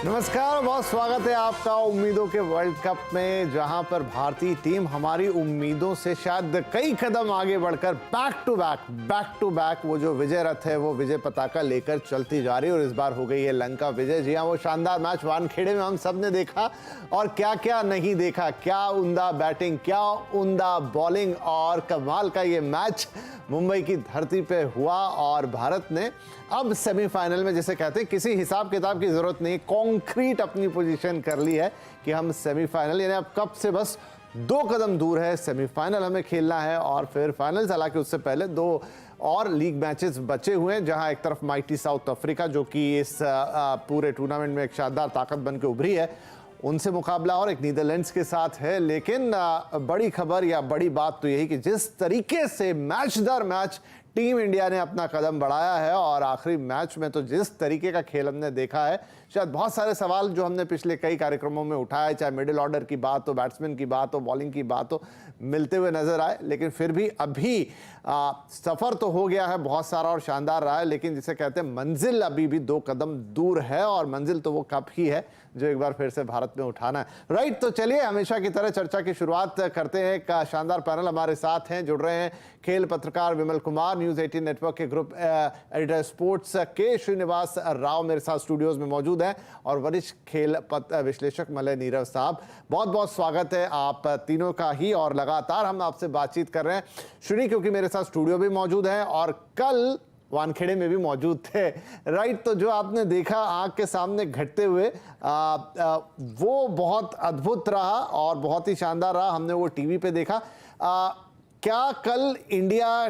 नमस्कार, बहुत स्वागत है आपका उम्मीदों के वर्ल्ड कप में, जहां पर भारतीय टीम हमारी उम्मीदों से शायद कई कदम आगे बढ़कर बैक टू बैक वो जो विजय रथ है वो विजय पताका लेकर चलती जा रही है। और इस बार हो गई है लंका विजय। जी हां, वो शानदार मैच वानखेड़े में हम सब ने देखा और क्या क्या नहीं देखा। क्या उम्दा बैटिंग, क्या उम्दा बॉलिंग और कमाल का ये मैच मुंबई की धरती पे हुआ। और भारत ने अब सेमीफाइनल में, जैसे कहते हैं, किसी हिसाब किताब की जरूरत नहीं, कॉन्क्रीट अपनी पोजीशन कर ली है कि हम सेमीफाइनल, यानी अब कप से बस 2 कदम दूर है। सेमीफाइनल हमें खेलना है और फिर फाइनल्स। हालांकि उससे पहले 2 और लीग मैचेस बचे हुए हैं, जहां एक तरफ माइटी साउथ अफ्रीका, जो कि इस पूरे टूर्नामेंट में एक शानदार ताकत बन के उभरी है, उनसे मुकाबला और एक नीदरलैंड्स के साथ है। लेकिन बड़ी खबर या बड़ी बात तो यही कि जिस तरीके से मैच दर मैच टीम इंडिया ने अपना कदम बढ़ाया है और आखिरी मैच में तो जिस तरीके का खेल हमने देखा है, शायद बहुत सारे सवाल जो हमने पिछले कई कार्यक्रमों में उठाए, चाहे मिडिल ऑर्डर की बात हो, बैट्समैन की बात हो, बॉलिंग की बात हो, मिलते हुए नजर आए। लेकिन फिर भी अभी सफर तो हो गया है, बहुत सारा और शानदार रहा है, लेकिन जिसे कहते हैं मंजिल अभी भी 2 कदम दूर है। और मंजिल तो वो कप ही है जो एक बार फिर से भारत में उठाना है। राइट, तो चलिए हमेशा की तरह चर्चा की शुरुआत करते हैं। एक शानदार पैनल हमारे साथ हैं, जुड़ रहे हैं खेल पत्रकार विमल कुमार, न्यूज़ 18 नेटवर्क के ग्रुप एडिटर स्पोर्ट्स के श्रीनिवास राव मेरे साथ स्टूडियोज में मौजूद हैं, और वरिष्ठ खेल विश्लेषक मलय नीरव साहब। बहुत बहुत स्वागत है आप तीनों का ही। और लगातार हम आपसे बातचीत कर रहे हैं श्री, क्योंकि मेरे साथ स्टूडियो भी मौजूद है और कल वानखेड़े में भी मौजूद थे। राइट, तो जो आपने देखा आंख के सामने घटते हुए वो बहुत अद्भुत रहा और बहुत ही शानदार रहा। हमने वो टीवी पे देखा। क्या कल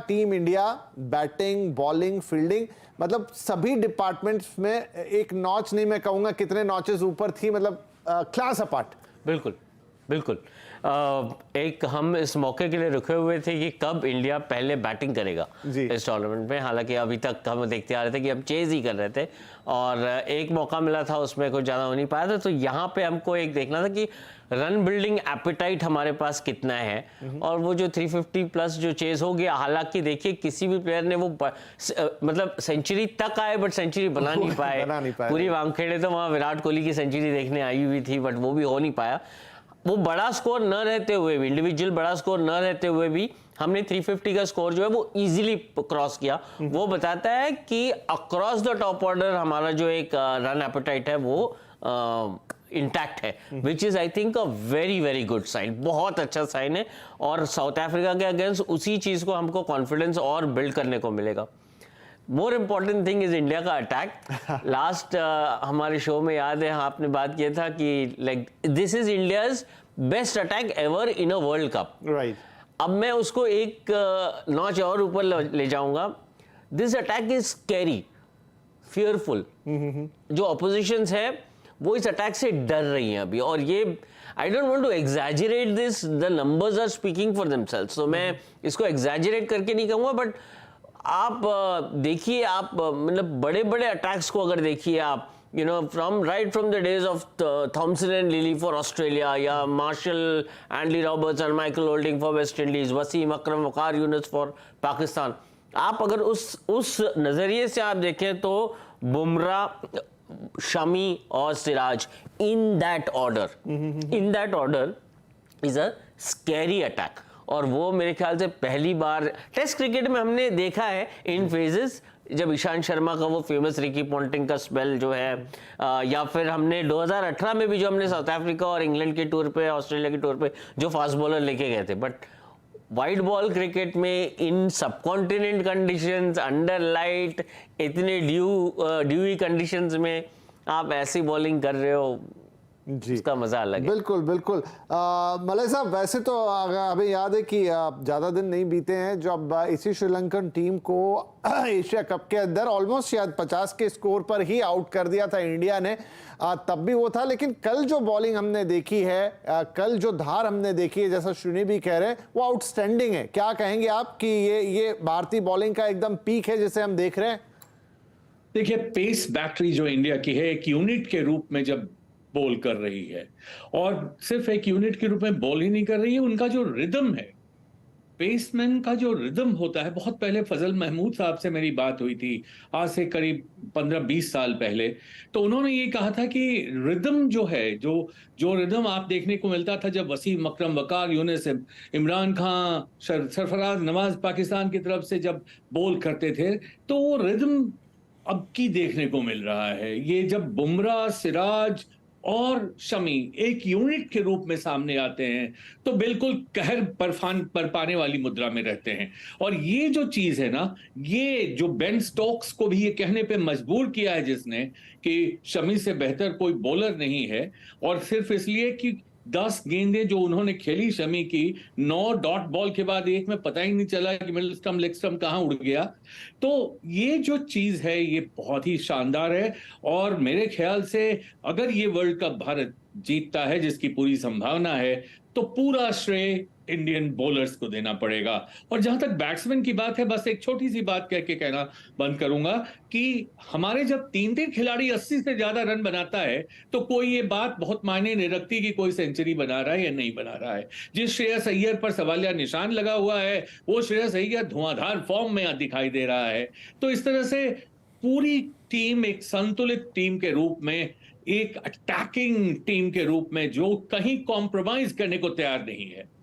team India batting, bowling, fielding, मतलब सभी डिपार्टमेंट्स में एक नॉच नहीं, मैं कहूंगा कितने नॉचेस ऊपर थी, मतलब क्लास अपार्ट। बिल्कुल बिल्कुल। एक हम इस मौके के लिए रुके हुए थे कि कब इंडिया पहले बैटिंग करेगा इस टूर्नामेंट में। हालांकि अभी तक हम देखते आ रहे थे कि हम चेज ही कर रहे थे और एक मौका मिला था, उसमें कुछ ज़्यादा हो नहीं पाया था। तो यहाँ पे हमको एक देखना था कि रन बिल्डिंग एपेटाइट हमारे पास कितना है, और वो जो 350 प्लस जो चेज हो गया। हालांकि देखिए किसी भी प्लेयर ने वो मतलब सेंचुरी तक आए बट सेंचुरी बना नहीं पाए। पूरी वानखेड़े तो वहाँ विराट कोहली की सेंचुरी देखने आई हुई थी, बट वो भी हो नहीं पाया। वो बड़ा स्कोर न रहते हुए भी, इंडिविजुअल बड़ा स्कोर न रहते हुए भी, हमने 350 का स्कोर जो है वो इजीली क्रॉस किया। वो बताता है कि अक्रॉस द टॉप ऑर्डर हमारा जो एक रन एपेटाइट है वो इंटैक्ट है, which is I think a very very good sign. बहुत अच्छा साइन है और साउथ अफ्रीका के अगेंस्ट उसी चीज को हमको कॉन्फिडेंस और बिल्ड करने को मिलेगा। More important thing is India का अटैक। लास्ट हमारे शो में याद है आपने बात किया था कि like this is India's best attack ever in a world cup. Right, अब मैं उसको एक नॉच और ऊपर ले जाऊंगा। This attack is scary, fearful. जो ऑपोजिशंस है वो इस अटैक से डर रही हैं अभी। और ये I don't want to exaggerate this, the numbers are speaking for themselves. तो मैं इसको एग्जैजरेट करके नहीं कहूँगा, बट आप देखिए, आप मतलब बड़े बड़े अटैक्स को अगर देखिए आप, you know, from the days of Thomson and Lillee for Australia, या Marshall, Andy Roberts and Michael Holding for West Indies, Wasim Akram, Waqar Younis for Pakistan. आप अगर उस नजरिए से आप देखें तो बुमराह, शमी और Siraj, in that order is a scary attack. और वो मेरे ख्याल से पहली बार टेस्ट क्रिकेट में हमने देखा है इन फेजेस, जब ईशांत शर्मा का वो फेमस रिकी पॉन्टिंग का स्पेल जो है, या फिर हमने 2018 में भी जो हमने साउथ अफ्रीका और इंग्लैंड के टूर पे, ऑस्ट्रेलिया के टूर पे जो फास्ट बॉलर लेके गए थे। बट वाइड बॉल क्रिकेट में इन सब कॉन्टिनेंट कंडीशंस, अंडर लाइट, इतने ड्यूई कंडीशंस में आप ऐसी बॉलिंग कर रहे हो, जी, इसका मजा अलग है। बिल्कुल बिल्कुल। मलय साहब, वैसे तो हमें याद है कि ज्यादा दिन नहीं बीते हैं जब इसी श्रीलंकन टीम को एशिया कप के अंदर ऑलमोस्ट शायद 50 के स्कोर पर ही आउट कर दिया था इंडिया ने। तब भी वो था, लेकिन कल जो बॉलिंग हमने देखी है, कल जो धार हमने देखी है, जैसा श्रीनी भी कह रहे हैं, वो आउटस्टैंडिंग है। क्या कहेंगे आप कि ये भारतीय बॉलिंग का एकदम पीक है जिसे हम देख रहे हैं? देखिए, पेस बैटरी जो इंडिया की है, एक यूनिट के रूप में जब बॉल कर रही है, और सिर्फ एक यूनिट के रूप में बॉल ही नहीं कर रही है, उनका जो रिदम है पेसमैन का जो रिदम होता है, बहुत पहले फजल महमूद साहब से मेरी बात हुई थी, आज से करीब 15-20 साल पहले। तो उन्होंने ये कहा था कि रिदम जो है, जो जो रिदम आप देखने को मिलता था जब वसीम अकरम, वकार यूनिस, इमरान खान, सरफराज नवाज पाकिस्तान की तरफ से जब बोल करते थे, तो वो रिदम अब की देखने को मिल रहा है। ये जब बुमराह, सिराज और शमी एक यूनिट के रूप में सामने आते हैं तो बिल्कुल कहर बरपाने वाली मुद्रा में रहते हैं। और ये जो चीज है ना, ये जो बेन स्टोक्स को भी ये कहने पे मजबूर किया है जिसने कि शमी से बेहतर कोई बॉलर नहीं है, और सिर्फ इसलिए कि 10 गेंदें जो उन्होंने खेली शमी की, 9 डॉट बॉल के बाद एक में पता ही नहीं चला कि मिडिल स्टंप लेग स्टंप कहां उड़ गया। तो ये जो चीज है ये बहुत ही शानदार है, और मेरे ख्याल से अगर ये वर्ल्ड कप भारत जीतता है, जिसकी पूरी संभावना है, तो पूरा श्रेय इंडियन बॉलर्स को देना पड़ेगा। और जहां तक बैट्समैन की बात है, बस एक छोटी सी बात कह के कहना बंद करूंगा कि हमारे जब 3-3 खिलाड़ी 80 से ज्यादा रन बनाता है तो कोई ये बात बहुत मायने नहीं रखती कि कोई सेंचुरी बना रहा है या नहीं बना रहा है। जिस श्रेयस अय्यर पर सवालिया निशान लगा हुआ है, वो श्रेयस अय्यर धुआंधार फॉर्म में दिखाई दे रहा है। तो इस तरह से पूरी टीम एक संतुलित टीम के रूप में, एक अटैकिंग टीम के रूप में, जो कहीं कॉम्प्रोमाइज करने को तैयार नहीं है।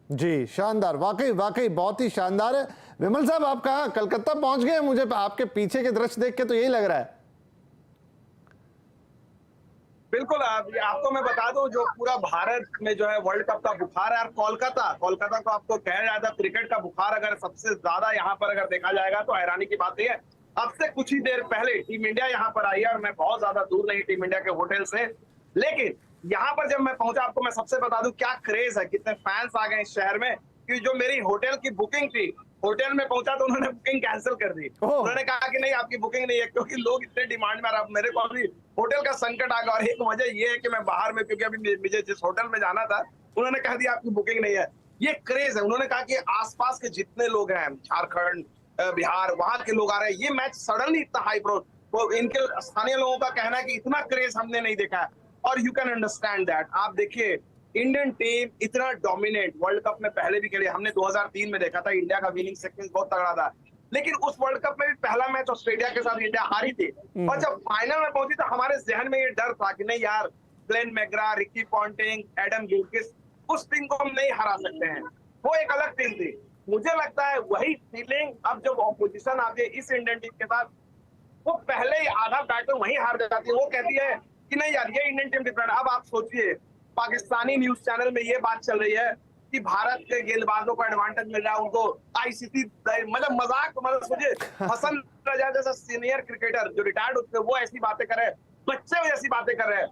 जी शानदार, वाकई वाकई बहुत ही शानदार है। विमल साहब, आप कहाँ कलकत्ता पहुंच गए? मुझे आपके पीछे के दृश्य देख के तो यही लग रहा है। बिल्कुल, आपको मैं बता दूं, जो पूरा भारत में जो है वर्ल्ड कप का बुखार है, और कोलकाता को आपको कहा जाता है क्रिकेट का बुखार अगर सबसे ज्यादा यहाँ पर अगर देखा जाएगा तो हैरानी की बात यह है, अब से कुछ ही देर पहले टीम इंडिया यहाँ पर आई है, और मैं बहुत ज्यादा दूर नहीं टीम इंडिया के होटल से, लेकिन यहाँ पर जब मैं पहुंचा, आपको मैं सबसे बता दूं क्या क्रेज है, कितने फैंस आ गए इस शहर में, कि जो मेरी होटल की बुकिंग थी, होटल में पहुंचा तो उन्होंने बुकिंग कैंसिल कर दी। उन्होंने कहा कि नहीं, आपकी बुकिंग नहीं है, क्योंकि लोग इतने डिमांड में आ रहे। मेरे को अभी होटल का संकट आ गया, और एक वजह ये है कि मैं बाहर में, क्योंकि अभी मुझे जिस होटल में जाना था उन्होंने कह दिया आपकी बुकिंग नहीं है। ये क्रेज है। उन्होंने कहा कि आसपास के जितने लोग हैं, झारखंड, बिहार, वहां के लोग आ रहे हैं। ये मैच सडनली इतना हाई प्रो, तो इनके स्थानीय लोगों का कहना है कि इतना क्रेज हमने नहीं देखा है, और यू कैन अंडरस्टैंड दैट। आप देखिए, इंडियन टीम इतना डोमिनेट वर्ल्ड कप में पहले भी खेली, हमने 2003 में देखा था, इंडिया का विनिंग सीक्वेंस बहुत तगड़ा था, लेकिन उस वर्ल्ड कप में भी पहला मैच ऑस्ट्रेलिया के साथ इंडिया हारी थी, और जब फाइनल में पहुंची तो हमारे जहन में ये डर था कि नहीं यार, Glenn McGrath, Ricky Ponting, Adam Gilchrist, उस टीम को हम नहीं हरा सकते हैं। वो एक अलग टीम थी। मुझे लगता है वही फीलिंग अब जब ऑपोजिशन आती है इस इंडियन टीम के साथ, वो पहले ही आधा बैटल वहीं हार जाती है। वो कहती है कि नहीं यार, ये इंडियन टीम डिफरेंट। अब आप सोचिए, पाकिस्तानी न्यूज चैनल में ये बात चल रही है कि भारत के गेंदबाजों को एडवांटेज मिल रहा है, उनको आईसीसी, मतलब मजाक, मतलब सोचिए, हसन रजा जैसा सीनियर क्रिकेटर जो रिटायर्ड होते हैं वो ऐसी बातें कर रहे हैं, बच्चे ऐसी बातें कर रहे हैं,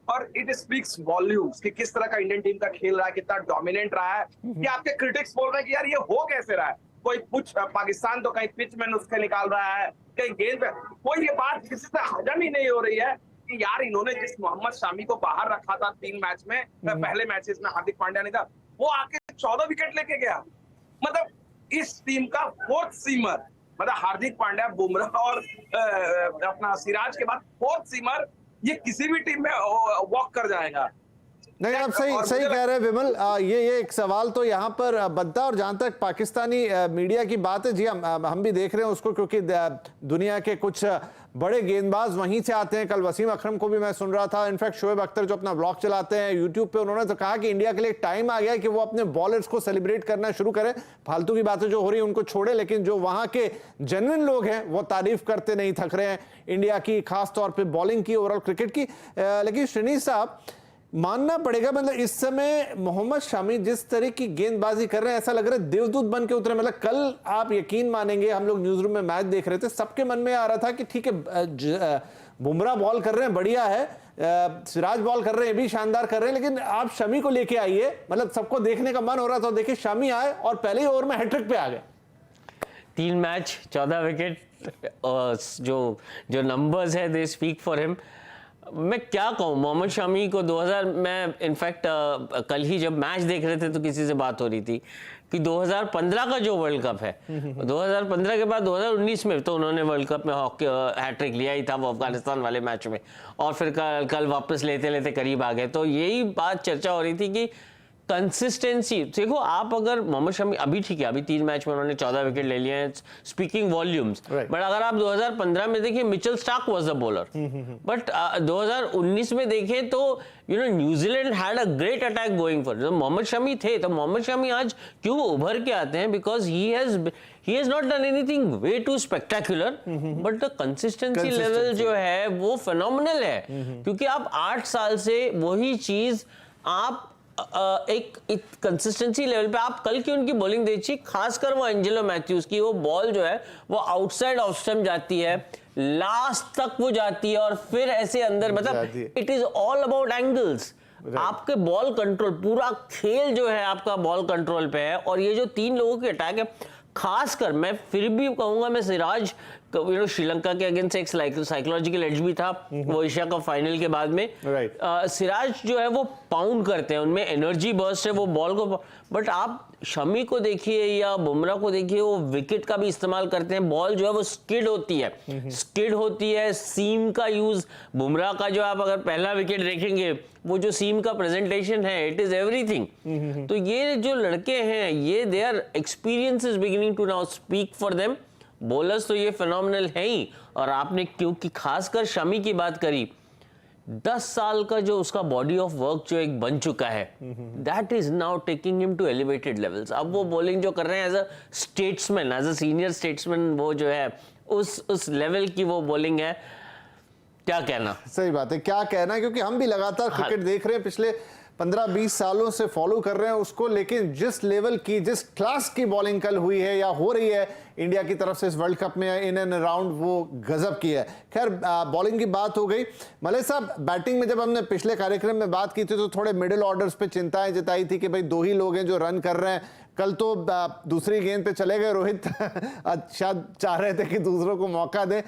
और इट स्पीक्स वॉल्यूम्स कि किस तरह का इंडियन टीम का खेल रहा है, कितना डोमिनेंट रहा है, कि आपके क्रिटिक्स बोल रहे हैं कि यार ये हो कैसे रहा है। कोई कुछ पाकिस्तान तो कहीं पिच में नुस्खे निकाल रहा है, कहीं गेंद पे, कोई ये बात किसी से हजम ही नहीं हो रही है कि यार इन्होंने जिस मोहम्मद शामी को बाहर रखा था 3 मैच में, पहले मैचेस में हार्दिक पांड्या ने था, वो आके 14 विकेट लेके गया। मतलब इस टीम का 4th सीमर, मतलब हार्दिक पांड्या, बुमराह और अपना सिराज के बाद 4th सीमर, ये किसी भी टीम में वॉक कर जाएगा। नहीं, आप सही कह रहे हैं विमल। ये एक सवाल तो यहाँ पर बनता है। और जहां तक पाकिस्तानी मीडिया की बात है, जी हम भी देख रहे हैं उसको, क्योंकि दुनिया के कुछ बड़े गेंदबाज वहीं से आते हैं। कल वसीम अकरम को भी मैं सुन रहा था, इनफैक्ट शोएब अख्तर जो अपना ब्लॉग चलाते हैं यूट्यूब पे, उन्होंने तो कहा कि इंडिया के लिए टाइम आ गया है कि वो अपने बॉलर्स को सेलिब्रेट करना शुरू करें। फालतू की बातें जो हो रही है उनको छोड़े, लेकिन जो वहां के जेन्युइन लोग हैं वो तारीफ करते नहीं थक रहे हैं इंडिया की, खास तौर पर बॉलिंग की, ओवरऑल क्रिकेट की। लेकिन श्रीनीश साहब, मानना पड़ेगा, मतलब इस समय मोहम्मद शामी जिस तरह की गेंदबाजी कर रहे हैं, ऐसा लग रहा है देवदूत बन के उतरे। मतलब कल आप यकीन मानेंगे, हम लोग न्यूज रूम में मैच देख रहे थे, सबके मन में आ रहा था कि ठीक है बुमराह बॉल कर रहे हैं, बढ़िया है, सिराज बॉल कर रहे हैं, भी शानदार कर रहे हैं, लेकिन आप शमी को लेके आइए। मतलब सबको देखने का मन हो रहा था। देखिए शमी आए और पहले ही ओवर में हैट्रिक पे आ गए। 3 मैच 14 विकेट, जो नंबर्स है दे स्पीक फॉर हिम। मैं क्या कहूँ, मोहम्मद शमी को 2000, मैं इनफैक्ट कल ही जब मैच देख रहे थे तो किसी से बात हो रही थी कि 2015 का जो वर्ल्ड कप है, 2015 के बाद 2019 में तो उन्होंने वर्ल्ड कप में हॉकी हैट्रिक लिया ही था, वो अफगानिस्तान वाले मैच में, और फिर कल वापस लेते लेते करीब आ गए। तो यही बात चर्चा हो रही थी कि कंसिस्टेंसी देखो, आप अगर मोहम्मद शमी अभी ठीक है, अभी 3 मैच में उन्होंने 14 विकेट ले लिए हैं, स्पीकिंग वॉल्यूम्स, बट अगर आप 2015 में देखिए Mitchell Starc was the bowler, but 2019 में देखें तो New Zealand had a great attack going for, Mohammed Shami थे, तो मोहम्मद शमी आज क्यों उभर के आते हैं? Because he has not done anything way too spectacular, but the consistency level जो है वो phenomenal है, क्योंकि आप 8 साल से वही चीज आप एक कंसिस्टेंसी लेवल पे, आप कल की उनकी बॉलिंग देखिए, खासकर वो एंजेलो मैथ्यूज की वो बॉल जो है वो आउटसाइड ऑफ स्टंप जाती है, लास्ट तक वो जाती है और फिर ऐसे अंदर, मतलब it is all about angles. आपके बॉल कंट्रोल, पूरा खेल जो है आपका बॉल कंट्रोल पे है। और ये जो 3 लोगों के अटैक है, खासकर मैं फिर भी कहूंगा, मैं सिराज श्रीलंका के अगेंस्ट एक साइकोलॉजिकल एज भी था वो एशिया कप फाइनल के बाद में, सिराज जो है वो पाउंड करते हैं, उनमें एनर्जी बर्स्ट है वो बॉल को, बट आप शमी को देखिए या बुमराह को देखिए, वो विकेट का भी इस्तेमाल करते हैं, बॉल जो है वो स्किड होती है, सीम का यूज, बुमराह का जो आप अगर पहला विकेट देखेंगे वो जो सीम का प्रेजेंटेशन है, इट इज एवरीथिंग। तो ये जो लड़के हैं ये they are experience is beginning to now speak for them. Bowlers तो ये फिनोमिनल है ही, और आपने क्योंकि खासकर शमी की बात करी, 10 साल का जो उसका बॉडी ऑफ वर्क जो एक बन चुका है, that is now taking him to elevated levels. अब वो बॉलिंग जो कर रहे हैं as a statesman, as a senior statesman, वो जो है उस लेवल की वो बॉलिंग है, क्या कहना। सही बात है, क्या कहना, क्योंकि हम भी लगातार क्रिकेट देख रहे हैं, पिछले 15-20 सालों से फॉलो कर रहे हैं उसको, लेकिन जिस लेवल की, जिस क्लास की बॉलिंग कल हुई है या हो रही है इंडिया की तरफ से इस वर्ल्ड कप में इन एंड अराउंड, वो गजब की है। खैर बॉलिंग की बात हो गई। मलय साहब, बैटिंग में जब हमने पिछले कार्यक्रम में बात की थी तो थोड़े मिडिल ऑर्डर्स पे चिंताएं जताई थी कि भाई 2 ही लोग हैं जो रन कर रहे हैं। कल तो दूसरी गेंद पे चले गए रोहित शायद चाह रहे थे कि दूसरों को मौका दे,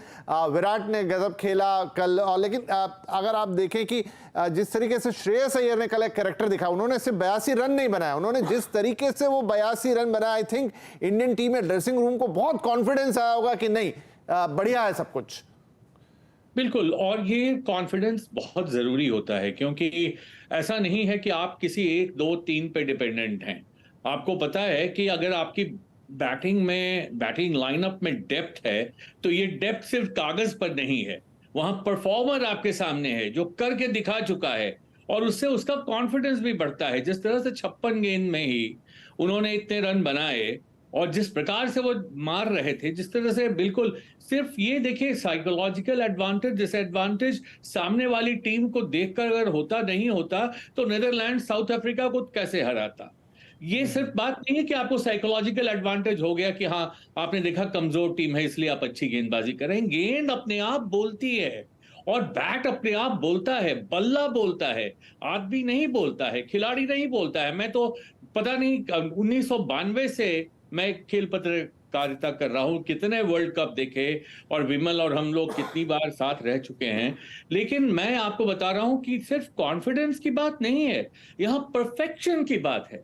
विराट ने गजब खेला कल। और लेकिन अगर आप देखें कि जिस तरीके से श्रेयस अय्यर ने कल एक कैरेक्टर दिखा, उन्होंने सिर्फ 82 रन नहीं बनाया, उन्होंने जिस तरीके से वो 82 रन बनाया, आई थिंक इंडियन टीम में ड्रेसिंग रूम को बहुत कॉन्फिडेंस आया होगा कि नहीं बढ़िया है सब कुछ। बिल्कुल, और ये कॉन्फिडेंस बहुत जरूरी होता है, क्योंकि ऐसा नहीं है कि आप किसी 1, 2, 3 पे डिपेंडेंट हैं। आपको पता है कि अगर आपकी बैटिंग लाइनअप में डेप्थ है, तो ये डेप्थ सिर्फ कागज पर नहीं है, वहां परफॉर्मर आपके सामने है जो करके दिखा चुका है, और उससे उसका कॉन्फिडेंस भी बढ़ता है। जिस तरह से 56 गेंद में ही उन्होंने इतने रन बनाए और जिस प्रकार से वो मार रहे थे, जिस तरह से, बिल्कुल सिर्फ ये देखिए, साइकोलॉजिकल एडवांटेज, डिसएडवांटेज सामने वाली टीम को देखकर अगर होता नहीं होता तो नीदरलैंड साउथ अफ्रीका को कैसे हराता। ये सिर्फ बात नहीं है कि आपको साइकोलॉजिकल एडवांटेज हो गया कि हाँ आपने देखा कमजोर टीम है इसलिए आप अच्छी गेंदबाजी करें। गेंद अपने आप बोलती है और बैट अपने आप बोलता है, बल्ला बोलता है, आदमी नहीं बोलता है, खिलाड़ी नहीं बोलता है। मैं तो पता नहीं 1992 से मैं खेल पत्रकारिता कर रहा हूं, कितने वर्ल्ड कप देखे, और विमल और हम लोग कितनी बार साथ रह चुके हैं, लेकिन मैं आपको बता रहा हूं कि सिर्फ कॉन्फिडेंस की बात नहीं है, यहां परफेक्शन की बात है।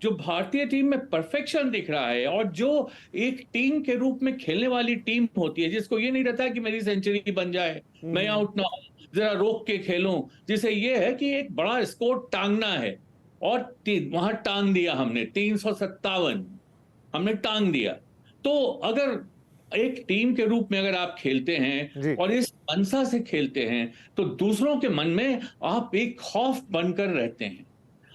जो भारतीय टीम में परफेक्शन दिख रहा है, और जो एक टीम के रूप में खेलने वाली टीम होती है, जिसको ये नहीं रहता कि मेरी सेंचुरी बन जाए, मैं आउट ना हूं, जरा रोक के खेलूं, जिसे ये है कि एक बड़ा स्कोर टांगना है, और वहां टांग दिया हमने 357 हमने टांग दिया। तो अगर एक टीम के रूप में अगर आप खेलते हैं और इस मनसा से खेलते हैं, तो दूसरों के मन में आप एक खौफ बनकर रहते हैं,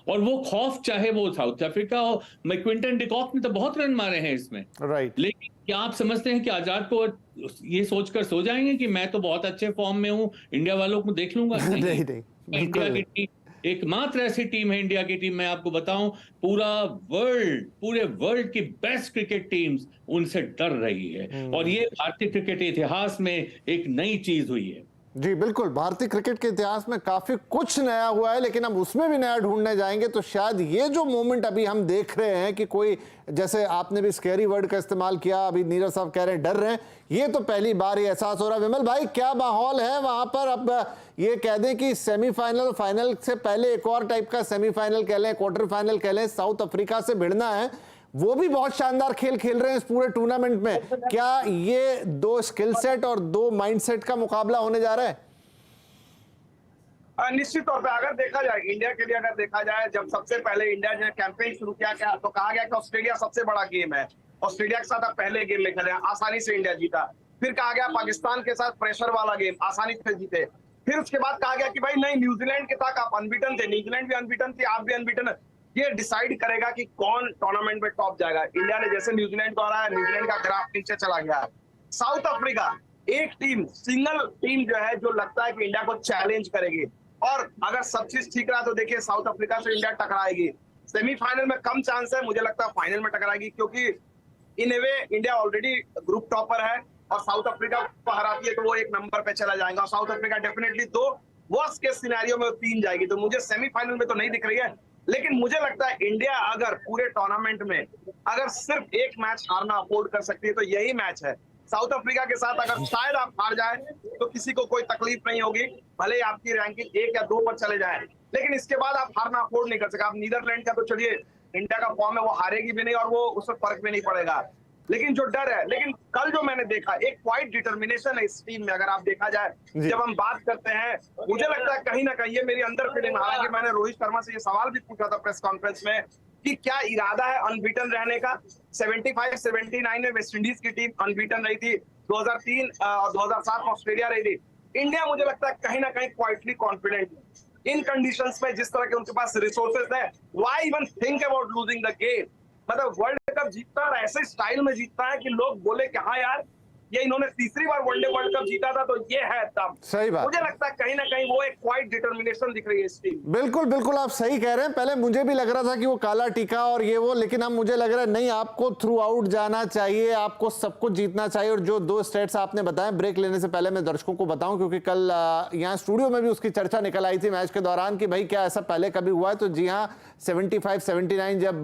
और वो खौफ चाहे वो साउथ अफ्रीका हो, क्विंटन डिकॉक ने तो बहुत रन मारे हैं इसमें, लेकिन क्या आप समझते हैं कि आजाद को ये सोचकर सो जाएंगे कि मैं तो बहुत अच्छे फॉर्म में हूं, इंडिया वालों को देख लूंगा? नहीं, इंडिया की टीम एकमात्र ऐसी टीम है, इंडिया की टीम, मैं आपको बताऊं, पूरे वर्ल्ड की बेस्ट क्रिकेट टीम्स उनसे डर रही है, और ये भारतीय क्रिकेट इतिहास में एक नई चीज हुई है। जी बिल्कुल, भारतीय क्रिकेट के इतिहास में काफी कुछ नया हुआ है, लेकिन अब उसमें भी नया ढूंढने जाएंगे तो शायद ये जो मोमेंट अभी हम देख रहे हैं कि कोई, जैसे आपने भी स्कैरी वर्ड का इस्तेमाल किया, अभी नीरज साहब कह रहे हैं डर रहे हैं, ये तो पहली बार ही एहसास हो रहा है। विमल भाई, क्या माहौल है वहां पर? अब ये कह दें कि सेमीफाइनल, फाइनल से पहले एक और टाइप का सेमीफाइनल कह लें, क्वार्टर फाइनल कह लें, साउथ अफ्रीका से भिड़ना है, वो भी बहुत शानदार खेल खेल रहे हैं इस पूरे टूर्नामेंट में। क्या ये 2 स्किल सेट और 2 माइंड सेट का मुकाबला होने जा रहा है? निश्चित तौर पे अगर देखा जाए इंडिया के लिए, अगर देखा जाए जब सबसे पहले इंडिया ने कैंपेन शुरू किया क्या तो कहा गया कि ऑस्ट्रेलिया सबसे बड़ा गेम है, ऑस्ट्रेलिया के साथ आप पहले गेम लेकर जाए, आसानी से इंडिया जीता। फिर कहा गया पाकिस्तान के साथ प्रेशर वाला गेम, आसानी से जीते। फिर उसके बाद कहा गया कि भाई नहीं, न्यूजीलैंड के साथ आप अनबीटन थे, न्यूजीलैंड भी अनबीटन थी, आप भी अनबीटन। ये डिसाइड करेगा कि कौन टूर्नामेंट में टॉप जाएगा। इंडिया ने जैसे न्यूजीलैंड को हराया, न्यूजीलैंड का ग्राफ नीचे चला गया है। साउथ अफ्रीका एक टीम, सिंगल टीम जो है, जो लगता है कि इंडिया को चैलेंज करेगी, और अगर सब चीज ठीक रहा तो देखिए साउथ अफ्रीका से इंडिया टकराएगी। सेमीफाइनल में कम चांस है, मुझे लगता है फाइनल में टकराएगी, क्योंकि इन ए वे इंडिया ऑलरेडी ग्रुप टॉपर है और साउथ अफ्रीका को हराती है तो वो एक नंबर पे चला जाएगा, और साउथ अफ्रीका डेफिनेटली दो वर्स्ट के सिनेरियो में 3 जाएगी। तो मुझे सेमीफाइनल में तो नहीं दिख रही है, लेकिन मुझे लगता है इंडिया अगर पूरे टूर्नामेंट में अगर सिर्फ एक मैच हारना अफोर्ड कर सकती है तो यही मैच है। साउथ अफ्रीका के साथ अगर शायद आप हार जाए तो किसी को कोई तकलीफ नहीं होगी, भले ही आपकी रैंकिंग 1 या 2 पर चले जाए, लेकिन इसके बाद आप हारना अफोर्ड नहीं कर सकते। आप नीदरलैंड का तो चलिए, इंडिया का फॉर्म है, वो हारेगी भी नहीं और वो उससे फर्क भी नहीं पड़ेगा। लेकिन जो डर है, लेकिन कल जो मैंने देखा एक क्वाइट डिटर्मिनेशन है इस टीम में। अगर आप देखा जाए, जब हम बात करते हैं, मुझे लगता है कहीं ना कहीं ये मेरी अंदर फीलिंग, हालांकि मैंने रोहित शर्मा से ये सवाल भी पूछा था प्रेस कॉन्फ्रेंस में कि क्या इरादा है अनबीटन रहने का। 75-79 में वेस्ट इंडीज की टीम अनबीटन रही थी, 2003 और 2007 में ऑस्ट्रेलिया रही थी। इंडिया मुझे लगता है कहीं ना कहीं क्वाइटली कॉन्फिडेंट इन कंडीशंस में, जिस तरह के उनके पास रिसोर्सेस है। Why even think about losing the game? मतलब वर्ल्ड कप जीतता और ऐसे स्टाइल में जीतता है कि लोग बोले कि हाँ यार, ये इन्होंने तीसरी बार वनडे वर्ल्ड कप जीता था तो ये है तब। सही बात। मुझे लगता है कहीं ना कहीं वो एक क्वाइट डिटर्मिनेशन दिख रही है इस टीम। बिल्कुल बिल्कुल, आप सही कह रहे हैं। पहले मुझे भी लग रहा था कि वो काला टीका और ये वो, लेकिन अब मुझे लग रहा है नहीं, आपको थ्रू आउट जाना चाहिए, आपको सब कुछ जीतना चाहिए। और जो 2 स्टेट्स आपने बताए, ब्रेक लेने से पहले मैं दर्शकों को बताऊं, क्योंकि कल यहाँ स्टूडियो में भी उसकी चर्चा निकल आई थी मैच के दौरान कि भाई क्या ऐसा पहले कभी हुआ है। तो जी हाँ, 75-79 जब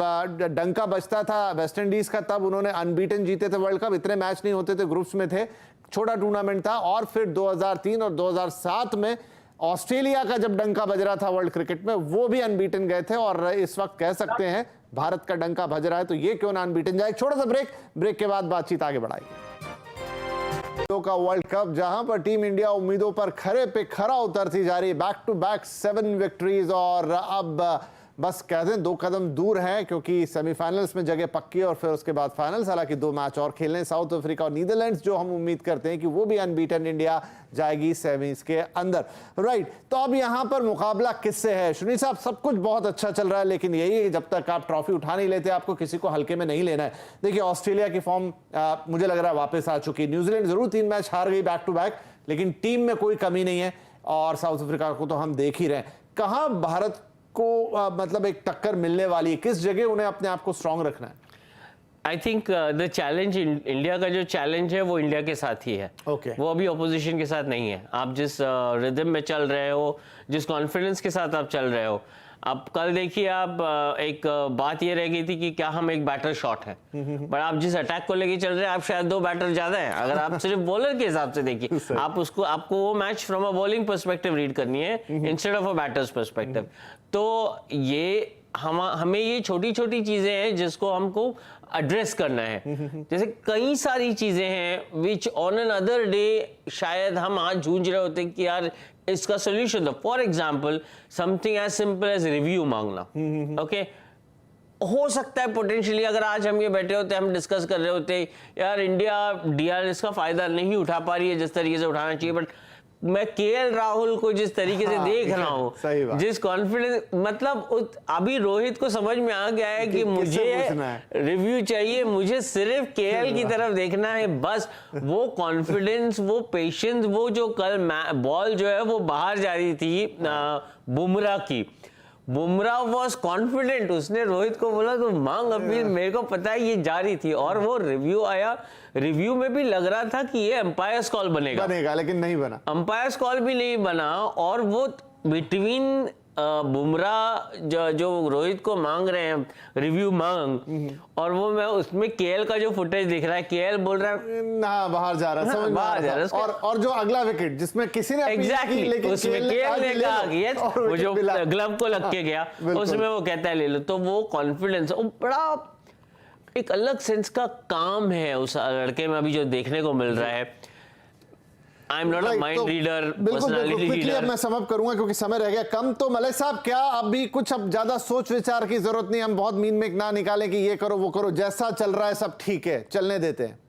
डंका बजता था वेस्ट इंडीज का, तब उन्होंने अनबीटन जीते थे वर्ल्ड कप। इतने मैच नहीं होते थे, ग्रुप्स में थे, छोटा टूर्नामेंट था। और फिर 2003 और 2007 में ऑस्ट्रेलिया का जब डंका बज रहा था वर्ल्ड क्रिकेट में, वो भी अनबीटन गए थे। और इस वक्त कह सकते हैं भारत का डंका बज रहा है, तो ये क्यों ना अनबीटन जाए। छोटा सा ब्रेक के बाद बातचीत आगे बढ़ाएगी। का वर्ल्ड कप, जहां पर टीम इंडिया उम्मीदों पर खरे पे खरा उतरती जा रही है, बैक टू बैक 7 विक्ट्रीज, और अब बस कहते हैं 2 कदम दूर हैं, क्योंकि सेमीफाइनल्स में जगह पक्की है और फिर उसके बाद फाइनल्स। हालांकि 2 मैच और खेलने, साउथ अफ्रीका और नीदरलैंड्स, जो हम उम्मीद करते हैं कि वो भी अनबीटन इंडिया जाएगी सेमीज के अंदर। राइट, तो अब यहां पर मुकाबला किससे है? सुनील साहब, सब कुछ बहुत अच्छा चल रहा है, लेकिन यही है, जब तक आप ट्रॉफी उठा नहीं लेते, आपको किसी को हल्के में नहीं लेना है। देखिए, ऑस्ट्रेलिया की फॉर्म मुझे लग रहा है वापस आ चुकी है। न्यूजीलैंड जरूर 3 मैच हार गई बैक टू बैक, लेकिन टीम में कोई कमी नहीं है। और साउथ अफ्रीका को तो हम देख ही रहे हैं। कहां भारत को मतलब एक टक्कर मिलने वाली है? किस जगह उन्हें अपने आप को स्ट्रांग रखना है? I think the challenge, India का जो चैलेंज है वो इंडिया के साथ ही है। वो अभी ऑपोजिशन के साथ नहीं है। आप जिस रिदम में चल रहे हो, जिस कॉन्फिडेंस के साथ आप चल रहे हो, आप कल देखिए, आप एक बात ये रह गई थी कि क्या हम एक बैटर शॉट है, पर आप जिस अटैक को लेके चल रहे हैं, आप शायद 2 बैटर ज्यादा है। अगर आप सिर्फ बॉलर के हिसाब से देखिए, आपको वो match from a bowling perspective read करनी है instead of a batters perspective. तो ये हमें ये छोटी छोटी चीजें हैं जिसको हमको एड्रेस करना है। जैसे कई सारी चीजें हैं which on an other day शायद हम आज जूझ रहे होते कि यार इसका सोल्यूशन दो। For example, something as simple as review मांगना। ओके, हो सकता है पोटेंशियली अगर आज हम ये बैठे होते, हम डिस्कस कर रहे होते यार इंडिया DRS का फायदा नहीं उठा पा रही है जिस तरीके से उठाना चाहिए, बट मैं KL राहुल को जिस तरीके से देख रहा हूँ, जिस कॉन्फिडेंस, मतलब अभी रोहित को समझ में आ गया है कि मुझे रिव्यू चाहिए, मुझे सिर्फ KL की तरफ देखना है बस। वो कॉन्फिडेंस, वो पेशेंस, वो जो कल बॉल जो है वो बाहर जा रही थी बुमराह की, बुमराह वॉज कॉन्फिडेंट, उसने रोहित को बोला तो मांग अपील, मेरे को पता है ये जा रही थी। और वो रिव्यू आया, रिव्यू में भी लग रहा था कि ये एम्पायर्स कॉल बनेगा, लेकिन नहीं बना, एम्पायर्स कॉल भी नहीं बना। और वो बिटवीन बुमराह जो रोहित को मांग रहे हैं रिव्यू मांग, और वो मैं उसमें KL का जो फुटेज दिख रहा है, KL बोल रहा है ना बाहर जा रहा है, बाहर जा रहा है। और जो अगला विकेट जिसमें किसी ने एग्जैक्टली उसमें KL ने कहा कि वो जो ग्लव को लग के गया, उसमें वो कहता है ले लो। तो वो कॉन्फिडेंस, वो बड़ा एक अलग सेंस का काम है उस लड़के में अभी जो देखने को मिल रहा है। I am not a mind reader, personality quickly अब रीडर। मैं समझ करूंगा क्योंकि समय रह गया कम। तो मलिक साहब, क्या अभी कुछ अब ज्यादा सोच विचार की जरूरत नहीं, हम बहुत मीन में ना निकालें कि ये करो वो करो, जैसा चल रहा है सब ठीक है, चलने देते हैं?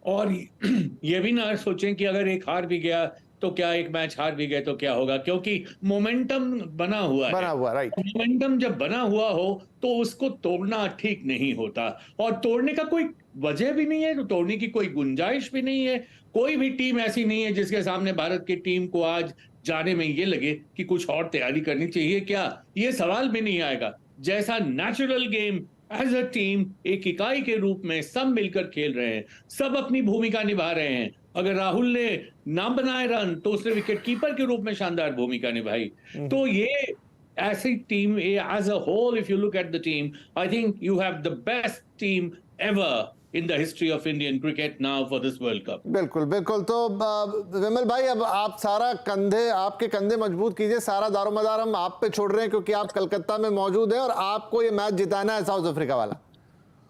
और ये भी ना सोचें कि अगर एक हार भी गया तो क्या, एक मैच हार भी गए तो क्या होगा, क्योंकि मोमेंटम बना हुआ है। राइट। मोमेंटम जब बना हुआ हो तो उसको तोड़ना ठीक नहीं होता, और तोड़ने का कोई वजह भी नहीं है, तो तोड़ने की कोई गुंजाइश भी नहीं है। कोई भी टीम ऐसी नहीं है जिसके सामने भारत की टीम को आज जाने में ये लगे कि कुछ और तैयारी करनी चाहिए क्या, ये सवाल भी नहीं आएगा। जैसा natural game as a team, एक इकाई के रूप में सब मिलकर खेल रहे हैं, सब अपनी भूमिका निभा रहे हैं। अगर राहुल ने ना बनाए रन तो उसने विकेट कीपर के रूप में शानदार भूमिका निभाई। तो ये ऐसी team as a whole, if you look at the team, I think you have the best team ever in the history of Indian cricket now for this World Cup. बिल्कुल बिल्कुल। तो विमल भाई, अब आप सारा आपके कंधे मजबूत कीजिए, सारा दारोमदार हम आप पे छोड़ रहे हैं क्योंकि आप कलकत्ता में मौजूद हैं और आपको ये मैच जिताना है साउथ अफ्रीका वाला।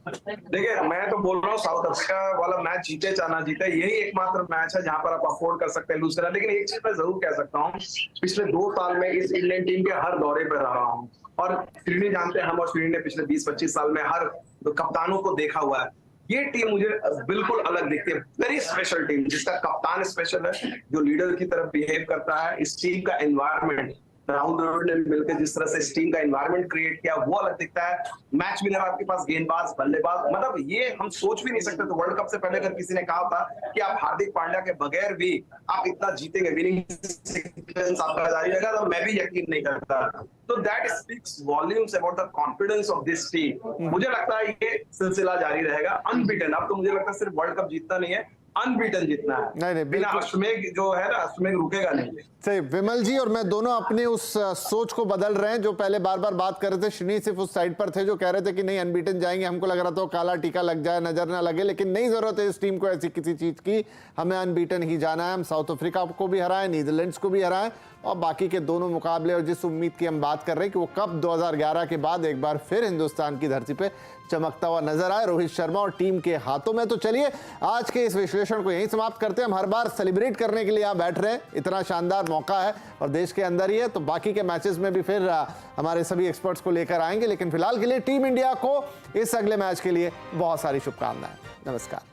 देखिए, मैं तो बोल रहा हूँ साउथ अफ्रीका वाला मैच जीते चाहे ना जीते, यही एकमात्र मैच है जहां पर आप अफोर्ड कर सकते हैं लूज करना। लेकिन एक चीज मैं जरूर कह सकता हूँ, पिछले 2 साल में इस इंडियन टीम के हर दौरे पर रहा हूँ, और श्रीनी जानते हैं हम, और श्रीनी ने पिछले 20-25 साल में हर कप्तानों को देखा हुआ है। ये टीम मुझे बिल्कुल अलग दिखती है, वेरी स्पेशल टीम, जिसका कप्तान स्पेशल है, जो लीडर की तरफ बिहेव करता है। इस टीम का एनवायरनमेंट, राहुल द्रविड़ ने मिलकर जिस तरह से इस टीम का एनवायरनमेंट क्रिएट किया, वो अलग दिखता है। मैच विनर आपके पास गेंदबाज, बल्लेबाज, मतलब ये हम सोच भी नहीं सकते। तो वर्ल्ड कप से पहले अगर किसी ने कहा था कि आप हार्दिक पांड्या के बगैर भी आप इतना जीतेंगे, विनिंग सीक्वेंस आपका जारी रहेगा, तो मैं भी यकीन नहीं करता। तो that speaks volumes about the confidence of this team. मुझे लगता है ये सिलसिला जारी रहेगा अनबीटन। अब तो मुझे लगता है सिर्फ वर्ल्ड कप जीतना नहीं है, अनबीटन जीतना है। नहीं, बिना अश्वमेघ जो है ना, अश्वमेघ रुकेगा नहीं। सही, विमल जी और मैं दोनों अपनी उस सोच को बदल रहे हैं। जो पहले बार बार बात कर रहे थे, श्रीनी सिर्फ उस साइड पर थे जो कह रहे थे कि नहीं अनबीटन जाएंगे, हमको लग रहा था काला टीका लग जाए, नजर ना लगे, लेकिन नहीं जरूरत है इस टीम को ऐसी किसी चीज की, हमें अनबीटन ही जाना है। हम साउथ अफ्रीका को भी हराएं, नीदरलैंड्स को भी हराएं, और बाकी के दोनों मुकाबले, और जिस उम्मीद की हम बात कर रहे हैं कि वो कप 2011 के बाद एक बार फिर हिंदुस्तान की धरती पे चमकता हुआ नजर आए रोहित शर्मा और टीम के हाथों में। तो चलिए आज के इस विश्लेषण को यहीं समाप्त करते हैं। हम हर बार सेलिब्रेट करने के लिए यहाँ बैठ रहे हैं, इतना शानदार मौका है और देश के अंदर ही है, तो बाकी के मैचेस में भी फिर हमारे सभी एक्सपर्ट्स को लेकर आएंगे। लेकिन फिलहाल के लिए टीम इंडिया को इस अगले मैच के लिए बहुत सारी शुभकामनाएं। नमस्कार।